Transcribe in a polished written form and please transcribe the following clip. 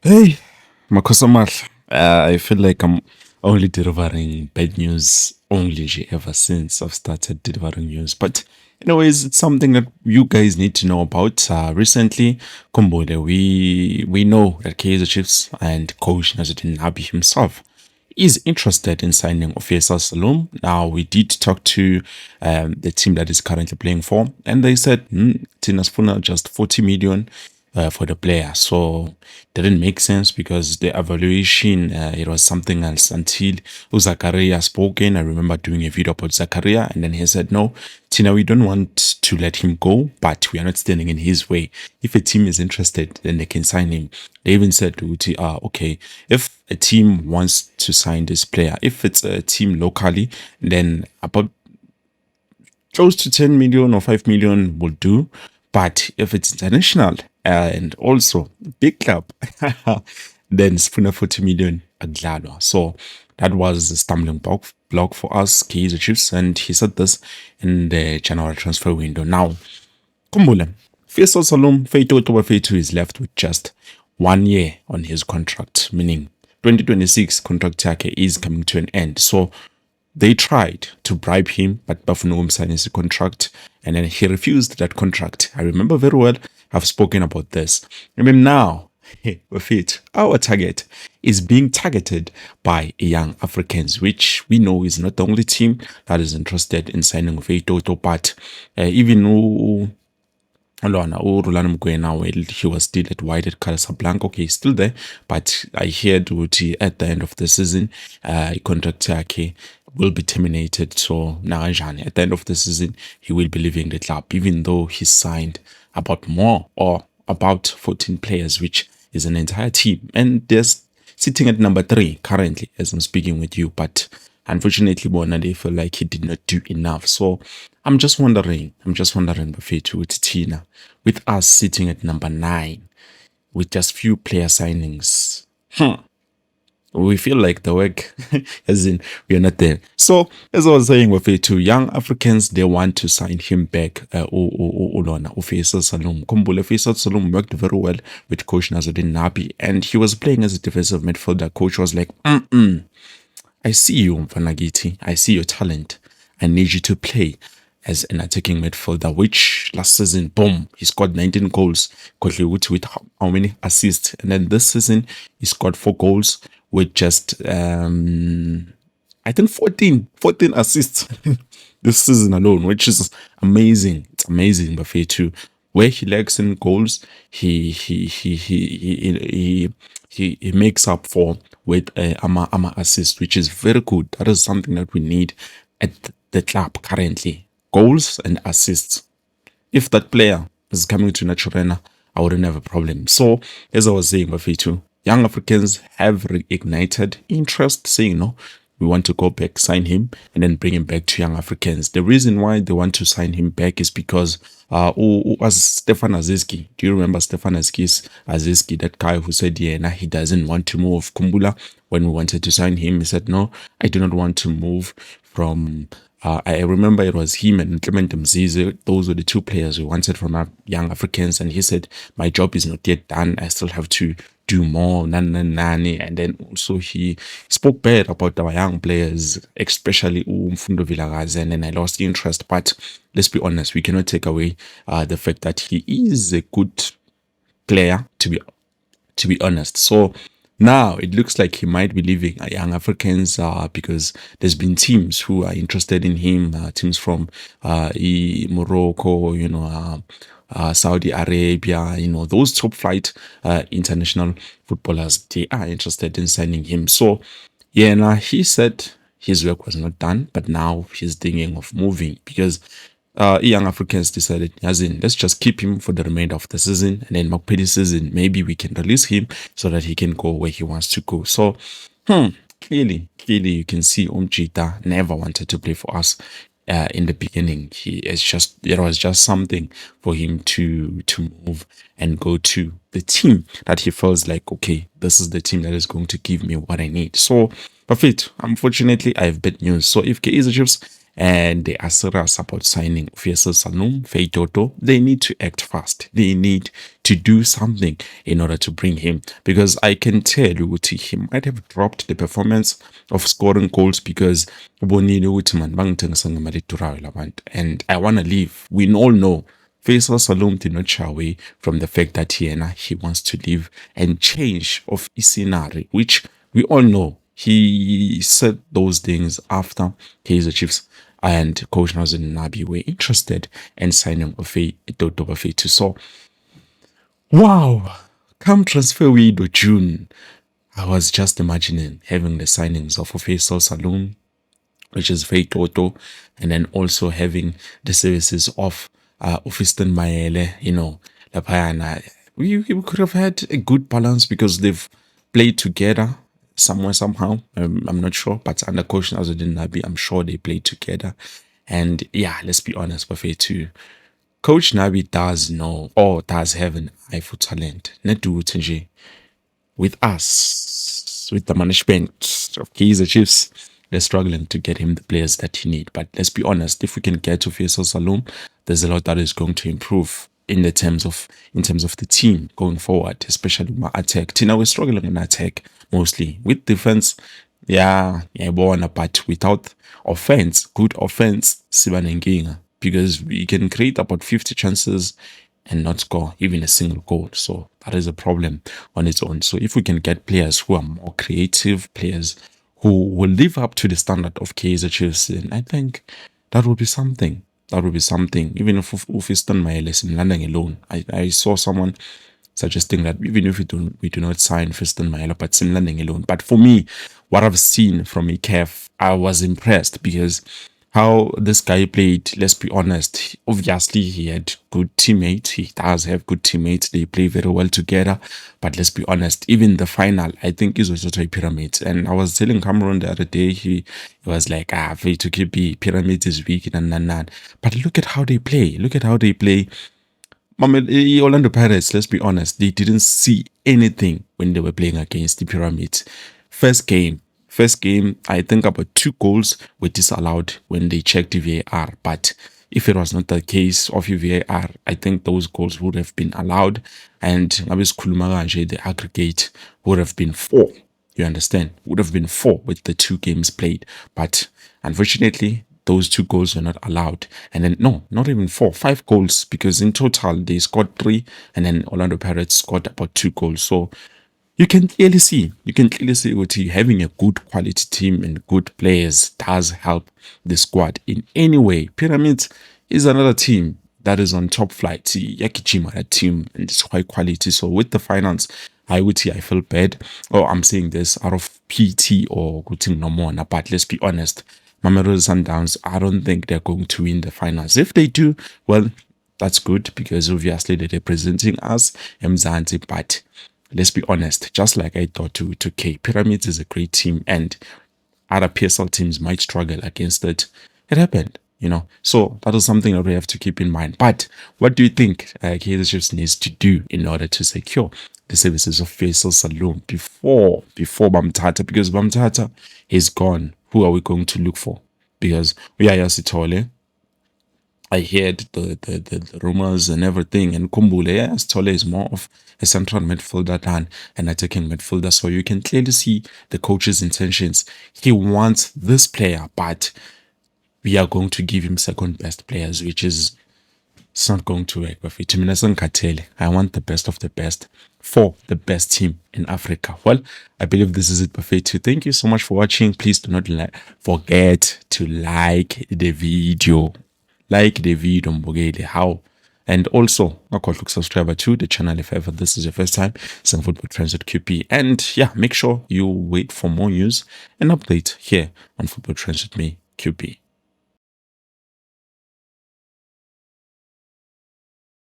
Hey, Makosamal. I feel like I'm only delivering bad news only ever since I've started delivering news. But anyways, it's something that you guys need to know about. Recently, Kumbule, we know that Kaizer Chiefs and coach Nazardine Nabi himself is interested in signing Feisal Salum. Now, we did talk to the team that is currently playing for, and they said, Tinas Funa just 40 million for the player. So didn't make sense because the evaluation, it was something else until Zakaria spoken. I remember doing a video about Zakaria, and then he said, no, Tina, we don't want to let him go, but we are not standing in his way. If a team is interested, then they can sign him. They even said to Uti, okay, if a team wants to sign this player, if it's a team locally, then about close to 10 million or 5 million will do. But if it's international and also big club, then Spooner 40 million agladwa. So that was a stumbling block for us, Kaizer Chiefs, and he said this in the January transfer window. Now, Kumbule, Feisal Salum, Fei Toto is left with just 1 year on his contract, meaning 2026 contract yake is coming to an end. So they tried to bribe him, but Bafunogum signed his contract, and then he refused that contract. I remember very well, I've spoken about this. I mean, now, with it, our target is being targeted by young Africans, which we know is not the only team that is interested in signing Fei Toto, but even Rolando Mkwena, well, he was still at White at Casablanca. Okay, he's still there, but I heard Uti at the end of the season, contract yake will be terminated. So Naranjani, at the end of the season, he will be leaving the club, even though he signed about more or about 14 players, which is an entire team. And there's sitting at number 3 currently as I'm speaking with you, but unfortunately, Bona, they feel like he did not do enough. So I'm just wondering, Bafetu, with Tina, with us sitting at number 9, with just few player signings. We feel like the work, as in, we are not there. So, as I was saying, Bafetu, young Africans, they want to sign him back. Ulona, Feisal Salum. Kumbule Feisal Salum worked very well with Coach Nazardine Nabi, and he was playing as a defensive midfielder. Coach was like, I see you, Mfanagiti. I see your talent. I need you to play as an attacking midfielder, which last season, boom, he scored 19 goals. Kotliwuti with how many assists? And then this season, he scored 4 goals with just, I think 14 assists this season alone, which is amazing. It's amazing, Buffet too. Where he lacks in goals, he makes up for with ama assist, which is very good. That is something that we need at the club currently. Goals and assists. If that player is coming to Naturena, I wouldn't have a problem. So, as I was saying, Bafetu, young Africans have reignited interest, saying, no, we want to go back, sign him, and then bring him back to young Africans. The reason why they want to sign him back is because as Stefan Aziski, do you remember Stefan Aziski, that guy who said, yeah, nah, he doesn't want to move Kumbula? When we wanted to sign him, he said, no, I do not want to move from... I remember it was him and Clement Mzize. Those were the 2 players we wanted from our young Africans. And he said, my job is not yet done. I still have to do more. And then also he spoke bad about our young players, especially Mfundo Vilagazi. And then I lost interest. But let's be honest, we cannot take away the fact that he is a good player, to be honest. So now it looks like he might be leaving young Africans because there's been teams who are interested in him, teams from Morocco, Saudi Arabia, those top flight international footballers, they are interested in signing him. So, yeah, now he said his work was not done, but now he's thinking of moving because young Africans decided, as in, let's just keep him for the remainder of the season, and then Makpedi season, maybe we can release him so that he can go where he wants to go. So, clearly, you can see Umjita never wanted to play for us. In the beginning, it was just something for him to move and go to the team that he feels like, okay, this is the team that is going to give me what I need. So, Buffett, unfortunately, I have bad news. So if Kaizer Chiefs and they are serious about signing Feisal Salum, Fei Toto, they need to act fast. They need to do something in order to bring him, because I can tell you he might have dropped the performance of scoring goals because ubonile ukuthi man bangithengisa ngemali edurayo labantu, and I want to leave. We all know Feisal Salum did not shy away from the fact that he wants to leave and change of scenario, which we all know. He said those things after Kaizer Chiefs and Coach Nazim Nabi were interested in signing Fei Toto. So, wow, come transfer window June, I was just imagining having the signings of Feisal Salum, which is Fei Toto, and then also having the services of Ufiston Maele, Lapayana. We could have had a good balance because they've played together somewhere, somehow. I'm not sure, but under Coach Nazardin Nabi, I'm sure they played together. And yeah, let's be honest, Buffet too. Coach Nabi does know or does have an eye for talent. Nedu Tenji, with us, with the management of Kaizer Chiefs, they're struggling to get him the players that he need. But let's be honest, if we can get to Feisal Salum, there's a lot that is going to improve in terms of the team going forward, especially my attack. Tina, we're struggling in attack mostly with defense. Yeah, but without offense, good offense, sibanenginga, because we can create about 50 chances and not score even a single goal. So that is a problem on its own. So if we can get players who are more creative, players who will live up to the standard of Kaizer Chiefs, then I think that will be something. That will be something. Even if Ufiston Mayeles in London alone, I saw someone suggesting that even if we do not sign Fiston Maelo, but Sim Landing alone. But for me, what I've seen from ECAF, I was impressed because how this guy played, let's be honest, obviously he had good teammates. He does have good teammates. They play very well together. But let's be honest, even the final, I think is also a pyramid. And I was telling Cameron the other day, he was like, Fei to keep pyramid is weak. But look at how they play. Look at how they play. Orlando Pirates, let's be honest, they didn't see anything when they were playing against the Pyramids. First game, I think about 2 goals were disallowed when they checked the VAR. But if it was not the case of the VAR, I think those goals would have been allowed. And the aggregate would have been 4. You understand? Would have been 4 with the 2 games played. But unfortunately, those 2 goals were not allowed. And then, no, not even 4, 5 goals, because in total they scored 3, and then Orlando Pirates scored about 2 goals. So you can clearly see what having a good quality team and good players does help the squad in any way. Pyramids is another team that is on top flight. Yakichima, that team, and it's high quality. So with the finance, I feel bad. Oh, I'm saying this out of PT or good no more. But let's be honest, Mamelodi Sundowns, I don't think they're going to win the finals. If they do, well, that's good because obviously they're representing us, Mzansi. But let's be honest, just like I thought to K, Pyramids is a great team and other PSL teams might struggle against it. It happened, So that is something that we have to keep in mind. But what do you think Kaizer Chiefs needs to do in order to secure the services of Feisal Salum before Bamtata? Because Bamtata is gone. Who are we going to look for? Because we are Sitole. I heard the rumors and everything. And Kumbule, yes, Tole is more of a central midfielder than an attacking midfielder. So you can clearly see the coach's intentions. He wants this player, but we are going to give him second best players, which is it's not going to work. I want the best of the best for the best team in Africa. Well, I believe this is it, Buffet. Thank you so much for watching. Please do not forget to like the video. Mbogele. How? And also, subscribe to the channel if ever this is your first time. Some Football Trends with QP. And yeah, make sure you wait for more news and update here on Football Trends with me, QP.